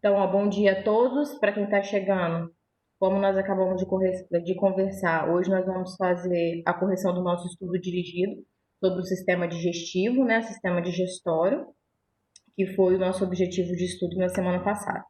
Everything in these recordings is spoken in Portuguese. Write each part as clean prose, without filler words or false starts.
Então, ó, bom dia a todos. Para quem está chegando, como nós acabamos de conversar, hoje nós vamos fazer a correção do nosso estudo dirigido sobre o sistema digestivo, né, sistema digestório, que foi o nosso objetivo de estudo na semana passada,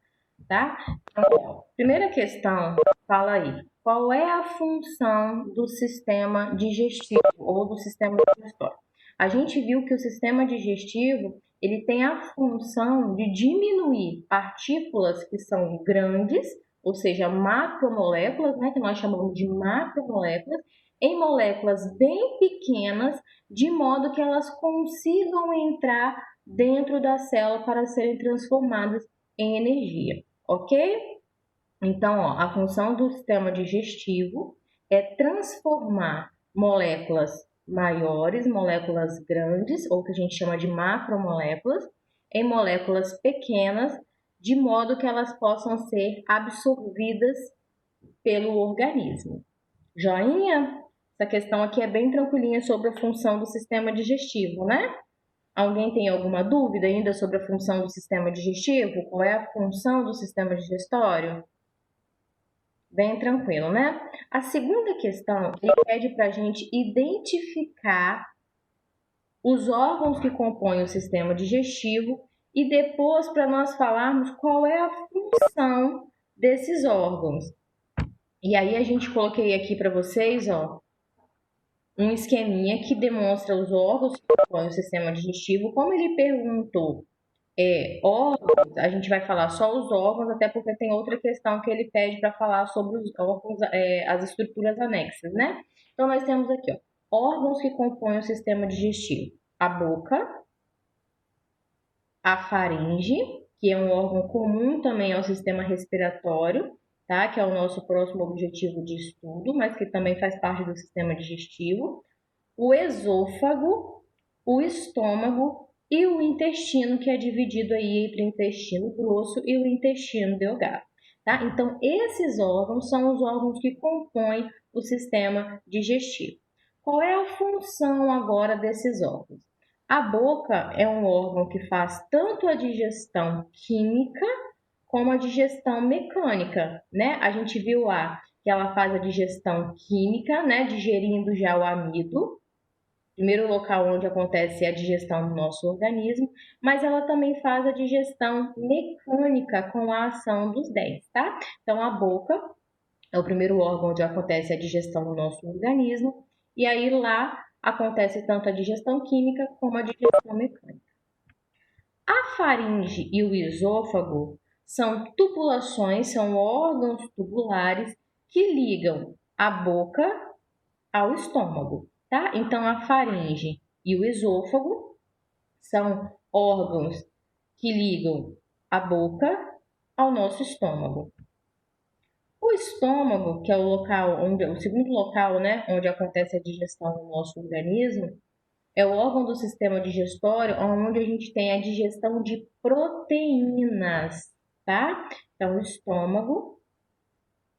tá? Então, primeira questão, fala aí, qual é a função do sistema digestivo ou do sistema digestório? A gente viu que o sistema digestivo ele tem a função de diminuir partículas que são grandes, ou seja, macromoléculas, né, que nós chamamos de macromoléculas, em moléculas bem pequenas, de modo que elas consigam entrar dentro da célula para serem transformadas em energia, ok? Então, ó, a função do sistema digestivo é transformar moléculas maiores, moléculas grandes, ou que a gente chama de macromoléculas, em moléculas pequenas, de modo que elas possam ser absorvidas pelo organismo. Joinha? Essa questão aqui é bem tranquilinha sobre a função do sistema digestivo, né? Alguém tem alguma dúvida ainda sobre a função do sistema digestivo? Qual é a função do sistema digestório? Bem tranquilo, né? A segunda questão, ele pede para a gente identificar os órgãos que compõem o sistema digestivo e depois para nós falarmos qual é a função desses órgãos. E aí a gente coloquei aqui para vocês, ó, um esqueminha que demonstra os órgãos que compõem o sistema digestivo. Como ele perguntou órgãos, a gente vai falar só os órgãos, até porque tem outra questão que ele pede para falar sobre os órgãos, as estruturas anexas, né? Então, nós temos aqui, ó, órgãos que compõem o sistema digestivo. A boca, a faringe, que é um órgão comum também ao sistema respiratório, tá? Que é o nosso próximo objetivo de estudo, mas que também faz parte do sistema digestivo. O esôfago, o estômago e o intestino, que é dividido aí entre o intestino grosso e o intestino delgado, tá? Então, esses órgãos são os órgãos que compõem o sistema digestivo. Qual é a função agora desses órgãos? A boca é um órgão que faz tanto a digestão química como a digestão mecânica, né? A gente viu lá que ela faz a digestão química, né, digerindo já o amido, primeiro local onde acontece a digestão do nosso organismo, mas ela também faz a digestão mecânica com a ação dos dentes, tá? Então, a boca é o primeiro órgão onde acontece a digestão do nosso organismo, e aí lá acontece tanto a digestão química como a digestão mecânica. A faringe e o esôfago são tubulações, são órgãos tubulares que ligam a boca ao estômago, tá? Então, a faringe e o esôfago são órgãos que ligam a boca ao nosso estômago. O estômago, que é o segundo local, né, onde acontece a digestão no nosso organismo, é o órgão do sistema digestório onde a gente tem a digestão de proteínas, tá? Então, o estômago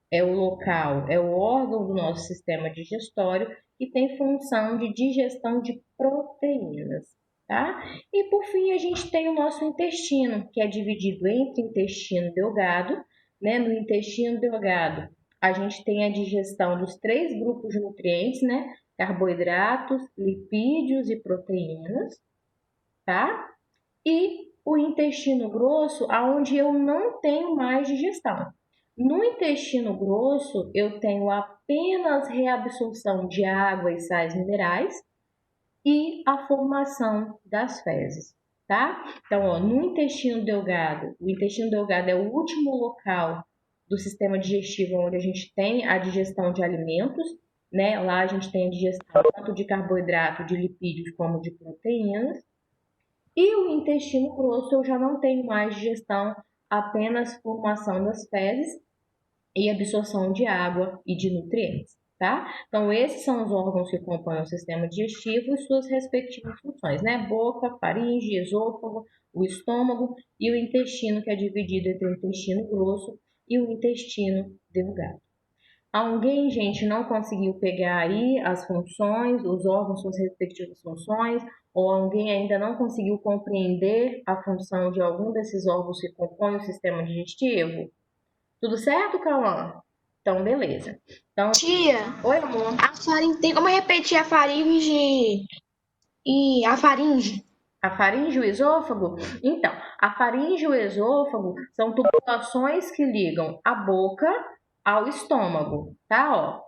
é o local, é o órgão do nosso sistema digestório que tem função de digestão de proteínas, tá? E por fim, a gente tem o nosso intestino, que é dividido entre intestino delgado, né? No intestino delgado, a gente tem a digestão dos 3 grupos de nutrientes, né? Carboidratos, lipídios e proteínas, tá? E o intestino grosso, aonde eu não tenho mais digestão. No intestino grosso, eu tenho apenas reabsorção de água e sais minerais e a formação das fezes, tá? Então, ó, no intestino delgado, o intestino delgado é o último local do sistema digestivo onde a gente tem a digestão de alimentos, né? Lá a gente tem a digestão tanto de carboidrato, de lipídios, como de proteínas. E o intestino grosso eu já não tenho mais digestão, apenas formação das fezes e absorção de água e de nutrientes, tá? Então, esses são os órgãos que compõem o sistema digestivo e suas respectivas funções, né? Boca, faringe, esôfago, o estômago e o intestino, que é dividido entre o intestino grosso e o intestino delgado. Alguém, gente, não conseguiu pegar aí as funções, os órgãos, suas respectivas funções, Ou alguém ainda não conseguiu compreender a função de algum desses órgãos que compõem o sistema digestivo? Tudo certo, Cauã? Então, beleza. Então, Tia, oi, amor. a faringe, tem como repetir a faringe e a faringe? A faringe e o esôfago? Então, a faringe e o esôfago são tubulações que ligam a boca ao estômago, tá? Ó,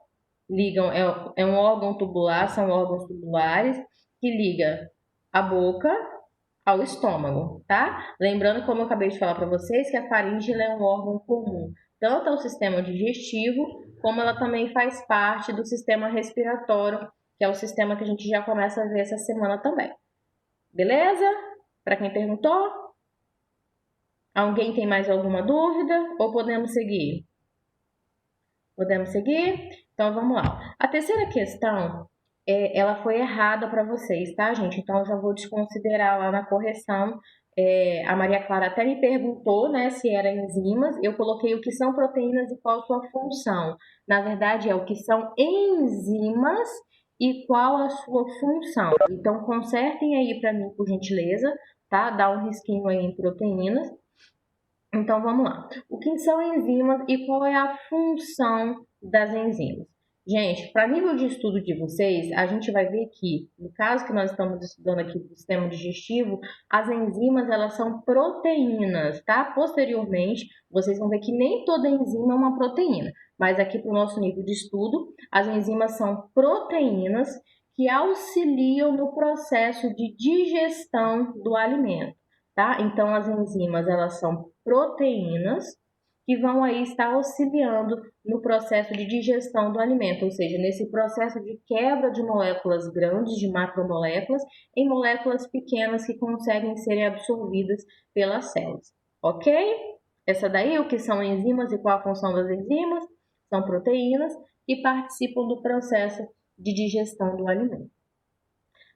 ligam, é um órgão tubular, são órgãos tubulares que liga a boca ao estômago, tá? Lembrando, como eu acabei de falar para vocês, que a faringe é um órgão comum tanto ao sistema digestivo, como ela também faz parte do sistema respiratório, que é o sistema que a gente já começa a ver essa semana também. Beleza? Para quem perguntou? Alguém tem mais alguma dúvida? Ou podemos seguir? Podemos seguir? Então vamos lá. A terceira questão, ela foi errada para vocês, tá, gente? Então eu já vou desconsiderar lá na correção. A Maria Clara até me perguntou, né, se eram enzimas. Eu coloquei o que são proteínas e qual a sua função. Na verdade, é o que são enzimas e qual a sua função. Então consertem aí para mim, por gentileza, tá? Dá um risquinho aí em proteínas. Então vamos lá. O que são enzimas e qual é a função das enzimas? Gente, para nível de estudo de vocês, a gente vai ver que, no caso que nós estamos estudando aqui do sistema digestivo, as enzimas elas são proteínas, tá? Posteriormente, vocês vão ver que nem toda enzima é uma proteína, mas aqui para o nosso nível de estudo, as enzimas são proteínas que auxiliam no processo de digestão do alimento. Tá? Então, as enzimas, elas são proteínas que vão aí estar auxiliando no processo de digestão do alimento, ou seja, nesse processo de quebra de moléculas grandes, de macromoléculas, em moléculas pequenas que conseguem serem absorvidas pelas células, ok? Essa daí, o que são enzimas e qual a função das enzimas? São proteínas que participam do processo de digestão do alimento.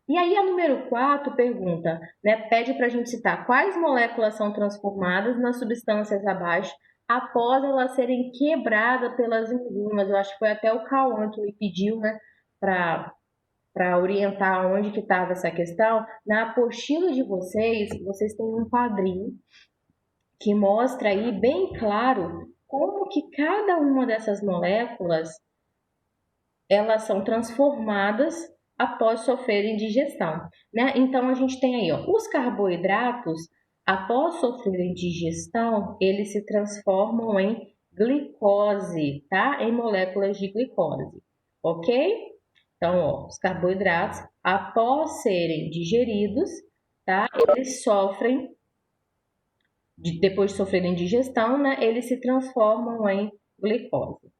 E aí a número 4 pergunta, né, pede para a gente citar quais moléculas são transformadas nas substâncias abaixo após elas serem quebradas pelas enzimas. Eu acho que foi até o Cauã que me pediu, né, para orientar onde que estava essa questão. Na apostila de vocês, vocês têm um quadrinho que mostra aí bem claro como que cada uma dessas moléculas elas são transformadas após sofrerem digestão, né? Então a gente tem aí, ó, os carboidratos, após sofrerem digestão, eles se transformam em glicose, tá? Em moléculas de glicose, ok? Então, ó, os carboidratos, após serem digeridos, tá? Eles sofrem, depois de sofrerem digestão, né? Eles se transformam em glicose.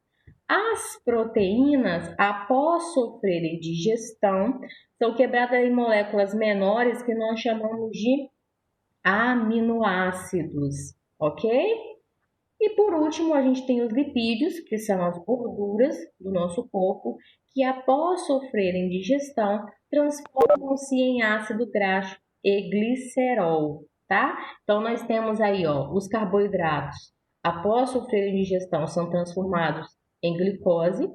As proteínas, após sofrerem digestão, são quebradas em moléculas menores que nós chamamos de aminoácidos, ok? E por último, a gente tem os lipídios, que são as gorduras do nosso corpo, que após sofrerem digestão, transformam-se em ácido graxo e glicerol, tá? Então nós temos aí, ó, os carboidratos, após sofrerem digestão, são transformados em glicose,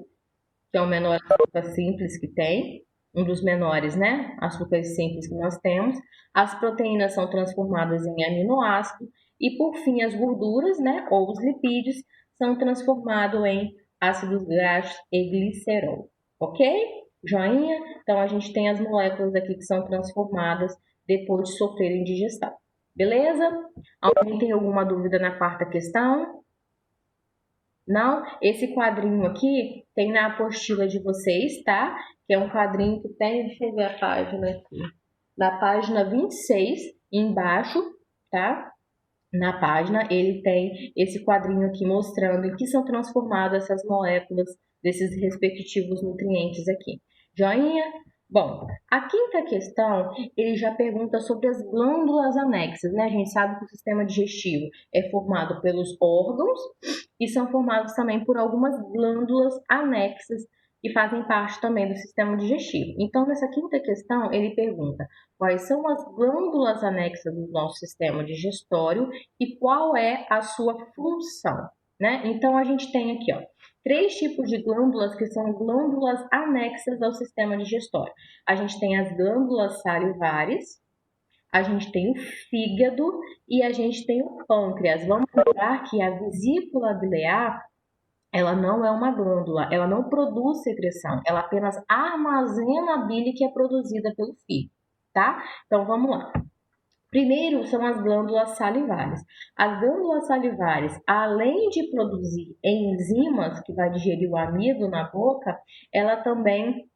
que é o menor açúcar simples que tem, um dos menores, né? Açúcares simples que nós temos. As proteínas são transformadas em aminoácido e, por fim, as gorduras, né? Ou os lipídios, são transformados em ácidos graxos e glicerol. Ok? Joinha? Então, a gente tem as moléculas aqui que são transformadas depois de sofrerem digestão. Beleza? Alguém tem alguma dúvida na quarta questão? Não? Esse quadrinho aqui tem na apostila de vocês, tá? Que é um quadrinho que tem, deixa eu ver a página aqui. Na página 26, embaixo, tá? Na página, ele tem esse quadrinho aqui mostrando em que são transformadas essas moléculas desses respectivos nutrientes aqui. Joinha? Bom, a quinta questão, ele já pergunta sobre as glândulas anexas, né? A gente sabe que o sistema digestivo é formado pelos órgãos e são formados também por algumas glândulas anexas que fazem parte também do sistema digestivo. Então, nessa quinta questão, ele pergunta quais são as glândulas anexas do nosso sistema digestório e qual é a sua função, né? Então, a gente tem aqui, ó, três tipos de glândulas que são glândulas anexas ao sistema digestório. A gente tem as glândulas salivares, a gente tem o fígado e a gente tem o pâncreas. Vamos lembrar que a vesícula biliar, ela não é uma glândula, ela não produz secreção, ela apenas armazena a bile que é produzida pelo fígado, tá? Então vamos lá. Primeiro são as glândulas salivares. As glândulas salivares, além de produzir enzimas que vai digerir o amido na boca, ela também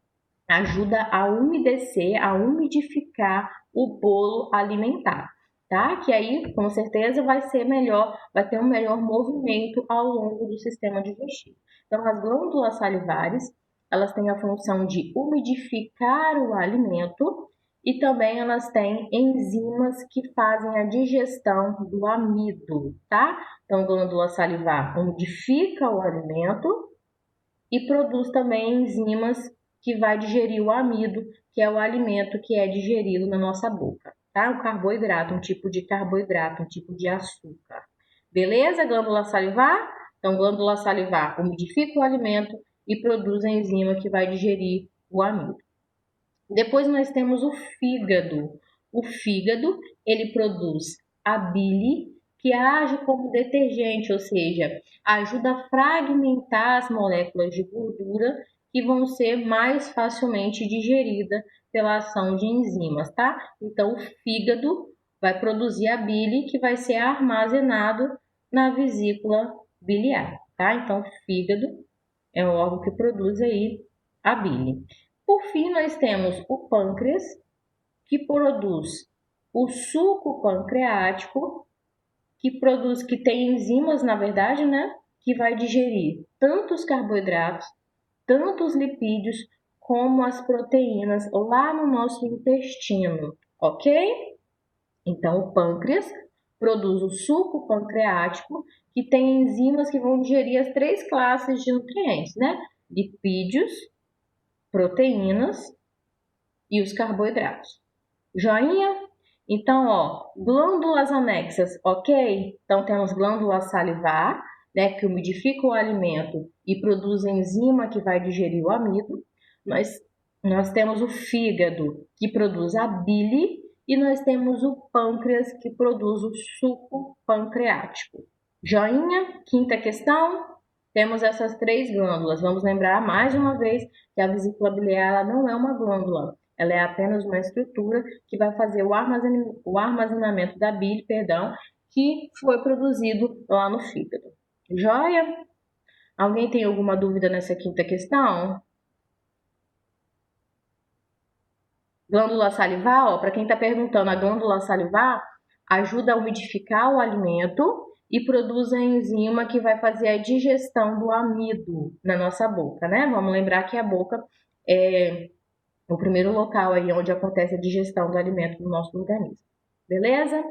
ajuda a umedecer, a umidificar o bolo alimentar, tá? Que aí, com certeza, vai ser melhor, vai ter um melhor movimento ao longo do sistema digestivo. Então, as glândulas salivares, elas têm a função de umidificar o alimento e também elas têm enzimas que fazem a digestão do amido, tá? Então, a glândula salivar umidifica o alimento e produz também enzimas que vai digerir o amido, que é o alimento que é digerido na nossa boca, tá? O carboidrato, um tipo de carboidrato, um tipo de açúcar. Beleza? Glândula salivar? Então, glândula salivar umidifica o alimento e produz a enzima que vai digerir o amido. Depois nós temos o fígado. O fígado, ele produz a bile, que age como detergente, ou seja, ajuda a fragmentar as moléculas de gordura que vão ser mais facilmente digeridas pela ação de enzimas, tá? Então, o fígado vai produzir a bile que vai ser armazenado na vesícula biliar, tá? Então, o fígado é um órgão que produz aí a bile. Por fim, nós temos o pâncreas, que produz o suco pancreático, que tem enzimas, na verdade, né? Que vai digerir tanto os carboidratos, tanto os lipídios, como as proteínas lá no nosso intestino, ok? Então, o pâncreas produz o suco pancreático, que tem enzimas que vão digerir as três classes de nutrientes, né? Lipídios, proteínas e os carboidratos. Joinha? Então, ó, glândulas anexas, ok? Então, temos glândula salivar, né, que umidifica o alimento e produz enzima que vai digerir o amido. Nós temos o fígado, que produz a bile, e nós temos o pâncreas, que produz o suco pancreático. Joinha? Quinta questão. Temos essas três glândulas. Vamos lembrar mais uma vez que a vesícula biliar ela não é uma glândula. Ela é apenas uma estrutura que vai fazer o armazenamento da bile, que foi produzido lá no fígado. Joia? Alguém tem alguma dúvida nessa quinta questão? Glândula salivar, para quem está perguntando, a glândula salivar ajuda a umidificar o alimento e produz a enzima que vai fazer a digestão do amido na nossa boca, né? Vamos lembrar que a boca é o primeiro local aí onde acontece a digestão do alimento no nosso organismo. Beleza?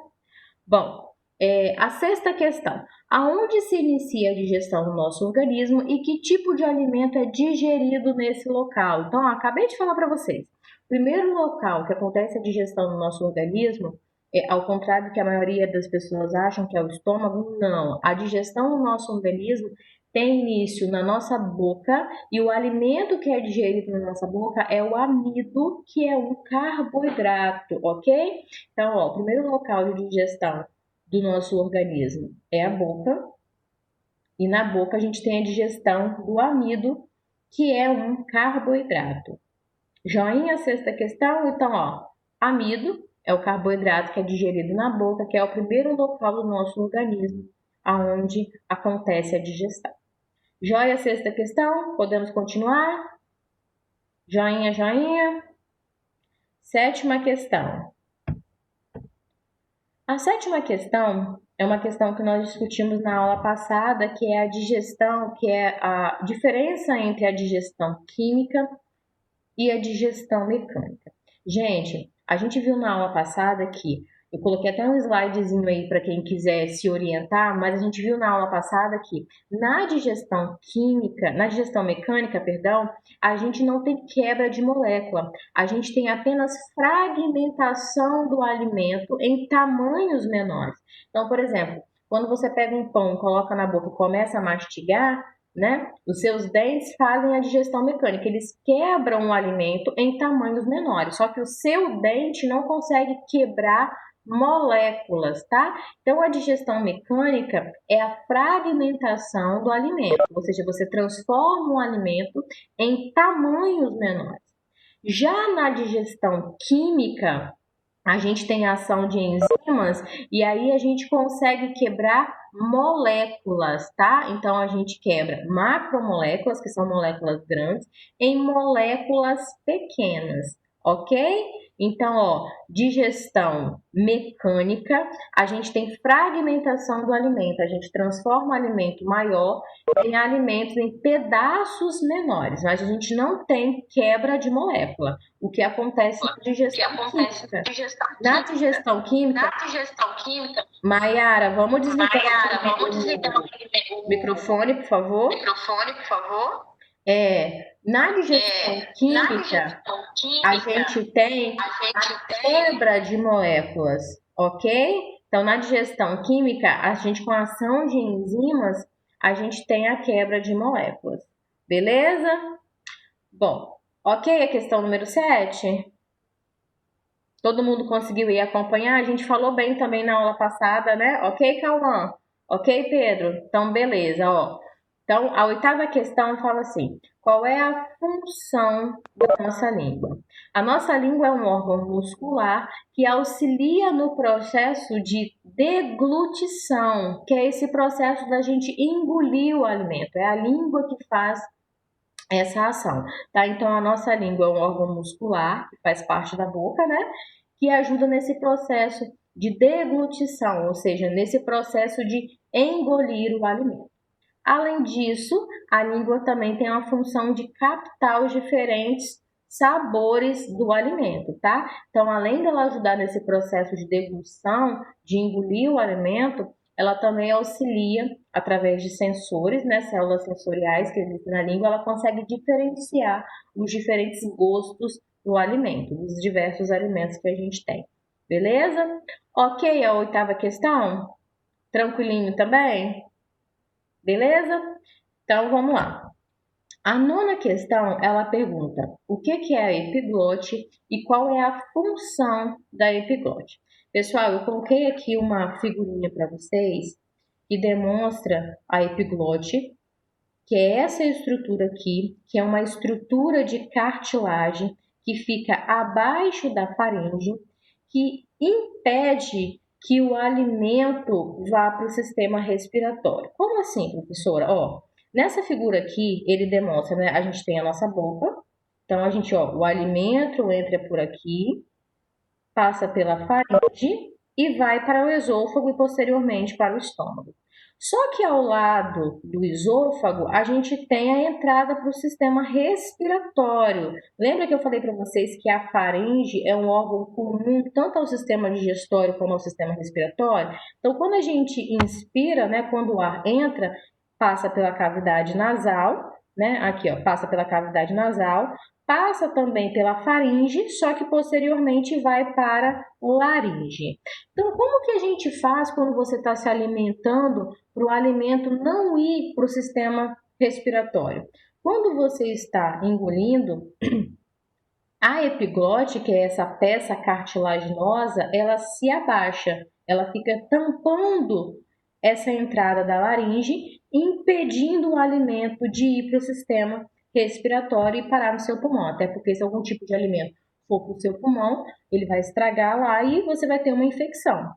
Bom, a sexta questão. Aonde se inicia a digestão no nosso organismo e que tipo de alimento é digerido nesse local? Então, acabei de falar para vocês. O primeiro local que acontece a digestão no nosso organismo, ao contrário do que a maioria das pessoas acham que é o estômago, não. A digestão no nosso organismo tem início na nossa boca e o alimento que é digerido na nossa boca é o amido, que é um carboidrato, ok? Então, ó, o primeiro local de digestão do nosso organismo é a boca e na boca a gente tem a digestão do amido, que é um carboidrato. Joinha, sexta questão? Então, ó, amido é o carboidrato que é digerido na boca, que é o primeiro local do nosso organismo aonde acontece a digestão. Joia, sexta questão? Podemos continuar? Joinha, joinha. Sétima questão. A sétima questão é uma questão que nós discutimos na aula passada, que é a digestão, que é a diferença entre a digestão química e a digestão mecânica. Gente, a gente viu na aula passada que eu coloquei até um slidezinho aí para quem quiser se orientar, mas a gente viu na aula passada que na digestão química, na digestão mecânica, perdão, a gente não tem quebra de molécula. A gente tem apenas fragmentação do alimento em tamanhos menores. Então, por exemplo, quando você pega um pão, coloca na boca e começa a mastigar, né? Os seus dentes fazem a digestão mecânica, eles quebram o alimento em tamanhos menores, só que o seu dente não consegue quebrar moléculas, tá? Então a digestão mecânica é a fragmentação do alimento, ou seja, você transforma o alimento em tamanhos menores. Já na digestão química, a gente tem a ação de enzimas e aí a gente consegue quebrar moléculas, tá? Então a gente quebra macromoléculas, que são moléculas grandes, em moléculas pequenas, ok? Então, ó, digestão mecânica, a gente tem fragmentação do alimento, a gente transforma o alimento maior em alimentos em pedaços menores, mas a gente não tem quebra de molécula. O que acontece na digestão química. Na digestão química, Maiara, vamos desligar o microfone, por favor. Na digestão química, a gente tem a quebra de moléculas, ok? Então, na digestão química, a gente, com a ação de enzimas, a gente tem a quebra de moléculas. Beleza? Bom, ok a questão número 7? Todo mundo conseguiu ir acompanhar? A gente falou bem também na aula passada, né? Ok, Cauã? Ok, Pedro? Então, beleza, ó. Então, a 8ª questão fala assim: qual é a função da nossa língua? A nossa língua é um órgão muscular que auxilia no processo de deglutição, que é esse processo da gente engolir o alimento. É a língua que faz essa ação, tá? Então, a nossa língua é um órgão muscular que faz parte da boca, né? Que ajuda nesse processo de deglutição, ou seja, nesse processo de engolir o alimento. Além disso, a língua também tem a função de captar os diferentes sabores do alimento, tá? Então, além dela ajudar nesse processo de degustação, de engolir o alimento, ela também auxilia através de sensores, né, células sensoriais que existem na língua, ela consegue diferenciar os diferentes gostos do alimento, dos diversos alimentos que a gente tem. Beleza? Ok, a 8ª questão? Tranquilinho também? Beleza? Então vamos lá. A 9ª questão, ela pergunta: o que é a epiglote e qual é a função da epiglote? Pessoal, eu coloquei aqui uma figurinha para vocês que demonstra a epiglote, que é essa estrutura aqui, que é uma estrutura de cartilagem que fica abaixo da faringe, que impede que o alimento vá para o sistema respiratório. Como assim, professora? Ó, nessa figura aqui, ele demonstra, né? A gente tem a nossa boca, então a gente, ó, o alimento entra por aqui, passa pela faringe e vai para o esôfago e posteriormente para o estômago. Só que ao lado do esôfago, a gente tem a entrada para o sistema respiratório. Lembra que eu falei para vocês que a faringe é um órgão comum tanto ao sistema digestório como ao sistema respiratório? Então, quando a gente inspira, né, quando o ar entra, passa pela cavidade nasal, né? Aqui, ó, passa pela cavidade nasal, passa também pela faringe, só que posteriormente vai para laringe. Então, como que a gente faz quando você está se alimentando para o alimento não ir para o sistema respiratório? Quando você está engolindo, a epiglote, que é essa peça cartilaginosa, ela se abaixa, ela fica tampando essa entrada da laringe, impedindo o alimento de ir para o sistema respiratório e parar no seu pulmão. Até porque se algum tipo de alimento for para o seu pulmão, ele vai estragar lá e você vai ter uma infecção,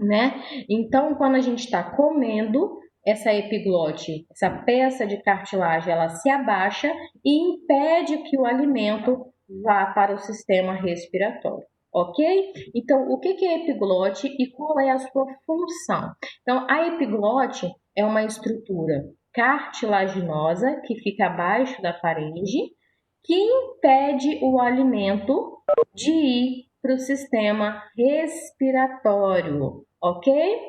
né? Então, quando a gente está comendo, essa epiglote, essa peça de cartilagem, ela se abaixa e impede que o alimento vá para o sistema respiratório, ok? Então, o que é epiglote e qual é a sua função? Então, a epiglote é uma estrutura cartilaginosa que fica abaixo da faringe, que impede o alimento de ir para o sistema respiratório, ok?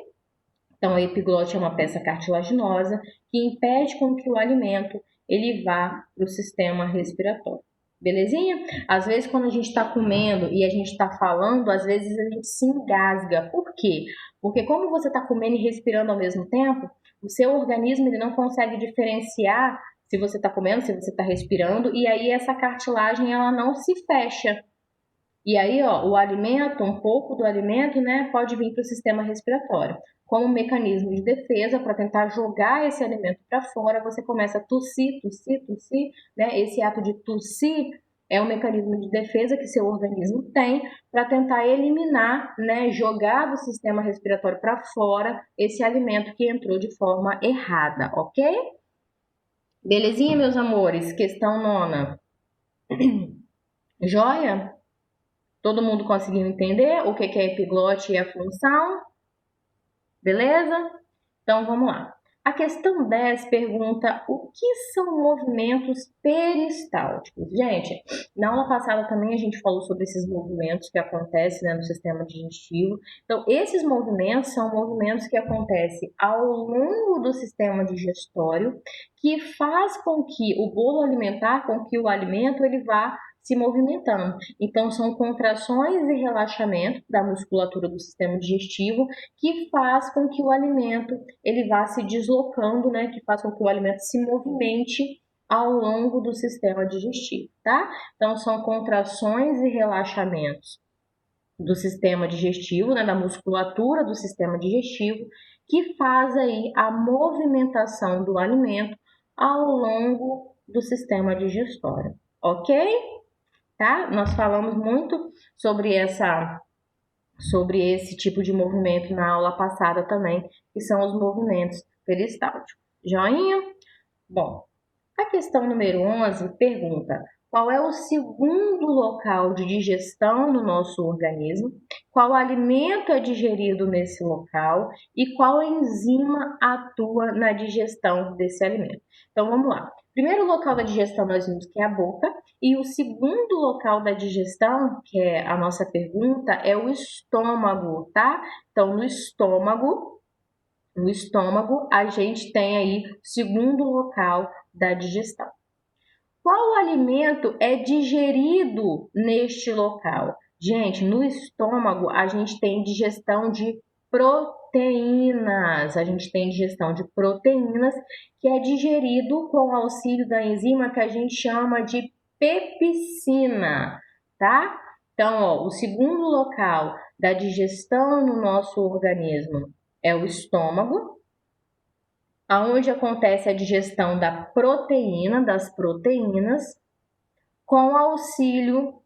Então, a epiglote é uma peça cartilaginosa que impede com que o alimento ele vá para o sistema respiratório. Belezinha? Às vezes, quando a gente está comendo e a gente está falando, às vezes a gente se engasga. Por quê? Porque como você está comendo e respirando ao mesmo tempo, o seu organismo ele não consegue diferenciar se você está comendo, se você está respirando, e aí essa cartilagem ela não se fecha. E aí, ó, o alimento, um pouco do alimento, né, pode vir para o sistema respiratório. Como um mecanismo de defesa, para tentar jogar esse alimento para fora, você começa a tossir, tossir, tossir, né? Esse ato de tossir é um mecanismo de defesa que seu organismo tem para tentar eliminar, né, jogar do sistema respiratório para fora esse alimento que entrou de forma errada, ok? Belezinha, meus amores? Questão nona. Joia? Todo mundo conseguiu entender o que é a epiglote e a função? Beleza? Então vamos lá. A questão 10 pergunta o que são movimentos peristálticos. Gente, na aula passada também a gente falou sobre esses movimentos que acontecem, né, no sistema digestivo. Então, esses movimentos são movimentos que acontecem ao longo do sistema digestório, que faz com que o bolo alimentar, com que o alimento ele vá se movimentando. Então, são contrações e relaxamento da musculatura do sistema digestivo que faz com que o alimento ele vá se deslocando, né? Que faz com que o alimento se movimente ao longo do sistema digestivo, tá? Então, são contrações e relaxamentos do sistema digestivo, né? Da musculatura do sistema digestivo, que faz aí a movimentação do alimento ao longo do sistema digestório, ok? Tá? Nós falamos muito sobre esse tipo de movimento na aula passada também, que são os movimentos peristálticos. Joinha? Bom, a questão número 11 pergunta: qual é o segundo local de digestão no nosso organismo? Qual alimento é digerido nesse local? E qual enzima atua na digestão desse alimento? Então vamos lá. Primeiro local da digestão nós vimos que é a boca, e o segundo local da digestão, que é a nossa pergunta, é o estômago, tá? Então no estômago a gente tem aí o segundo local da digestão. Qual alimento é digerido neste local? Gente, no estômago a gente tem digestão de proteínas. A gente tem digestão de proteínas que é digerido com o auxílio da enzima que a gente chama de pepsina, tá? Então, ó, o segundo local da digestão no nosso organismo é o estômago, aonde acontece a digestão da proteína, das proteínas, com auxílio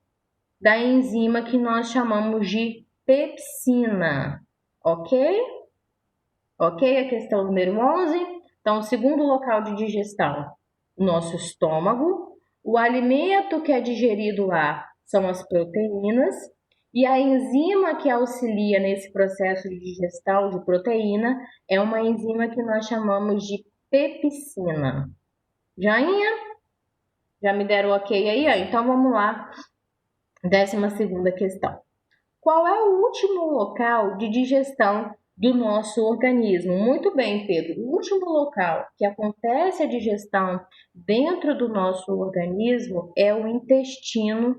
da enzima que nós chamamos de pepsina, ok? Ok? A questão número 11. Então, o segundo local de digestão, o nosso estômago. O alimento que é digerido lá são as proteínas. E a enzima que auxilia nesse processo de digestão de proteína é uma enzima que nós chamamos de pepsina. Joinha? Já me deram ok aí? Então vamos lá. 12ª questão. Qual é o último local de digestão do nosso organismo? Muito bem, Pedro. O último local que acontece a digestão dentro do nosso organismo é o intestino,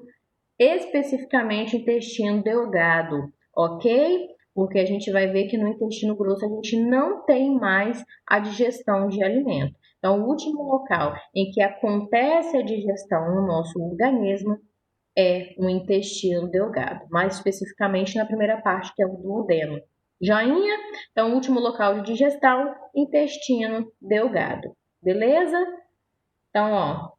especificamente intestino delgado, ok? Porque a gente vai ver que no intestino grosso a gente não tem mais a digestão de alimento. Então, o último local em que acontece a digestão no nosso organismo é o intestino delgado, mais especificamente na primeira parte, que é o duodeno. Joinha? Então, o último local de digestão, intestino delgado. Beleza? Então, ó,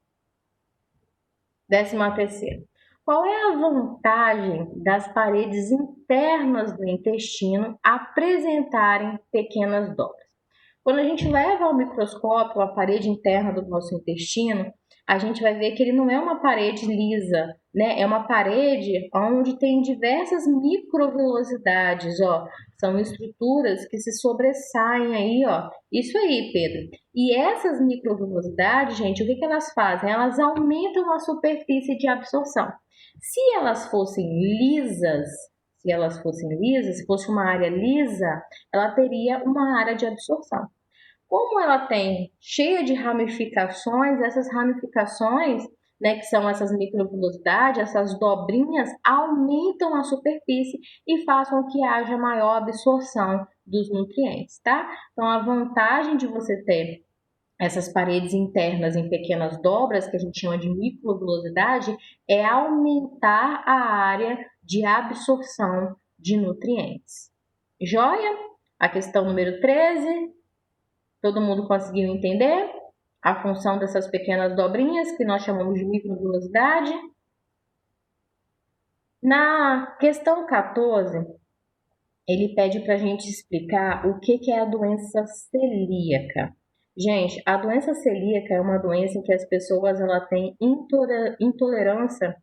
13ª. Qual é a vantagem das paredes internas do intestino apresentarem pequenas dobras? Quando a gente leva ao microscópio a parede interna do nosso intestino, a gente vai ver que ele não é uma parede lisa, né? É uma parede onde tem diversas microvelocidades, ó. São estruturas que se sobressaem aí, ó. Isso aí, Pedro. E essas microvelocidades, gente, o que elas fazem? Elas aumentam a superfície de absorção. Se elas fossem lisas, se fosse uma área lisa, ela teria uma área de absorção. Como ela tem cheia de ramificações, essas ramificações né, que são essas microvilosidades, essas dobrinhas, aumentam a superfície e façam que haja maior absorção dos nutrientes, tá? Então, a vantagem de você ter essas paredes internas em pequenas dobras, que a gente chama de microvilosidade, é aumentar a área de absorção de nutrientes. Joia? A questão número 13. Todo mundo conseguiu entender a função dessas pequenas dobrinhas que nós chamamos de microvilosidade? Na questão 14, ele pede para a gente explicar o que é a doença celíaca. Gente, a doença celíaca é uma doença em que as pessoas têm intolerância,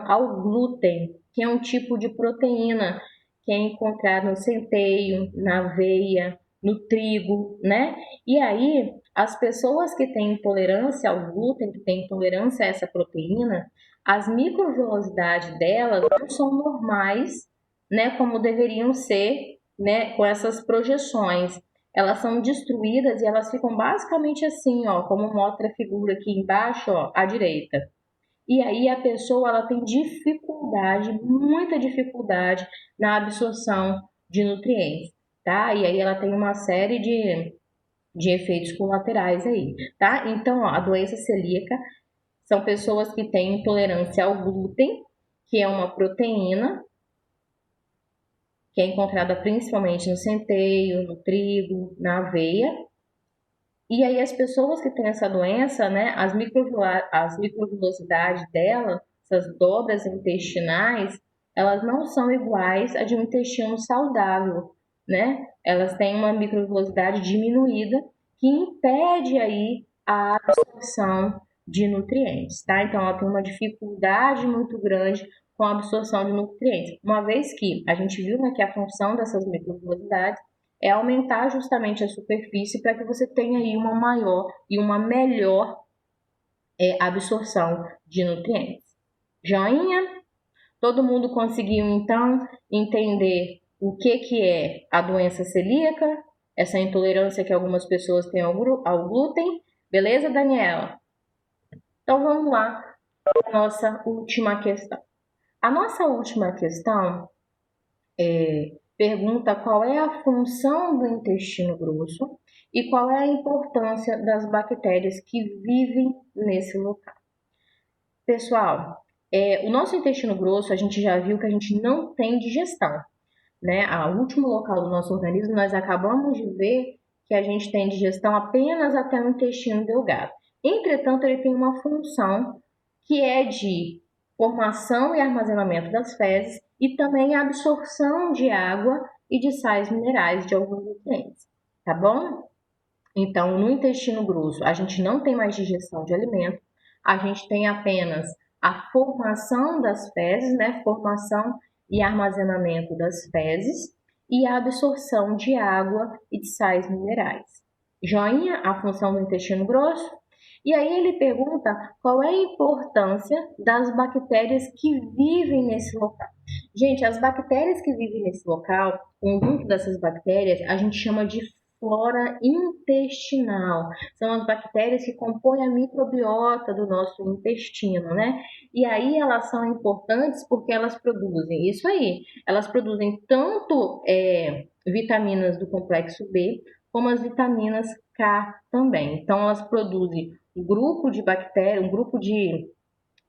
ao glúten, que é um tipo de proteína que é encontrado no centeio, na aveia, no trigo, né? E aí, as pessoas que têm intolerância ao glúten, que têm intolerância a essa proteína, as microvilosidades delas não são normais, né, como deveriam ser, né, com essas projeções. Elas são destruídas e elas ficam basicamente assim, ó, como mostra a figura aqui embaixo, ó, à direita. E aí a pessoa tem dificuldade, muita dificuldade na absorção de nutrientes, tá? E aí ela tem uma série de efeitos colaterais aí, tá? Então, ó, a doença celíaca são pessoas que têm intolerância ao glúten, que é uma proteína que é encontrada principalmente no centeio, no trigo, na aveia. E aí as pessoas que têm essa doença, né, as microvilosidades dela, essas dobras intestinais, elas não são iguais a de um intestino saudável, né? Elas têm uma microvilosidade diminuída que impede aí a absorção de nutrientes, tá? Então ela tem uma dificuldade muito grande com a absorção de nutrientes. Uma vez que a gente viu, né, que a função dessas microvilosidades é aumentar justamente a superfície para que você tenha aí uma maior e uma melhor absorção de nutrientes. Joinha? Todo mundo conseguiu então entender o que é a doença celíaca, essa intolerância que algumas pessoas têm ao glúten? Beleza, Daniela? Então vamos lá para a nossa última questão. A nossa última questão pergunta qual é a função do intestino grosso e qual é a importância das bactérias que vivem nesse local. Pessoal, o nosso intestino grosso, a gente já viu que a gente não tem digestão, né? O último local do nosso organismo, nós acabamos de ver que a gente tem digestão apenas até o intestino delgado. Entretanto, ele tem uma função que é de formação e armazenamento das fezes e também a absorção de água e de sais minerais de alguns nutrientes, tá bom? Então, no intestino grosso, a gente não tem mais digestão de alimento, a gente tem apenas a formação das fezes, né? Formação e armazenamento das fezes e a absorção de água e de sais minerais. Joinha, a função do intestino grosso. E aí ele pergunta qual é a importância das bactérias que vivem nesse local. Gente, as bactérias que vivem nesse local, o conjunto dessas bactérias, a gente chama de flora intestinal. São as bactérias que compõem a microbiota do nosso intestino, né? E aí elas são importantes porque elas produzem isso aí. Elas produzem tanto vitaminas do complexo B, como as vitaminas K também. Então elas produzem um grupo de bactérias, um grupo de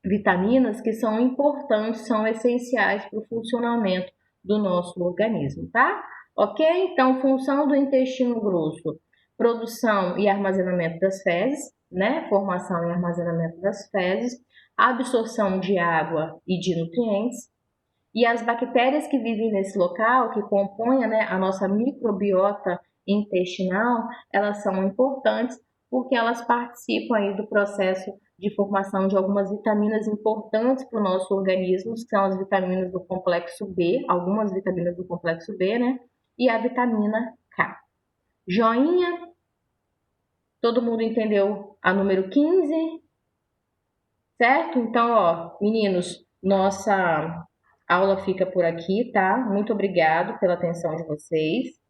vitaminas que são importantes, são essenciais para o funcionamento do nosso organismo, tá? Ok? Então, função do intestino grosso: produção e armazenamento das fezes, né? Formação e armazenamento das fezes, absorção de água e de nutrientes. E as bactérias que vivem nesse local, que compõem, né, a nossa microbiota intestinal, elas são importantes porque elas participam aí do processo de formação de algumas vitaminas importantes para o nosso organismo, que são as vitaminas do complexo B, algumas vitaminas do complexo B, né? E a vitamina K. Joinha? Todo mundo entendeu a número 15? Certo? Então, ó, meninos, nossa aula fica por aqui, tá? Muito obrigado pela atenção de vocês.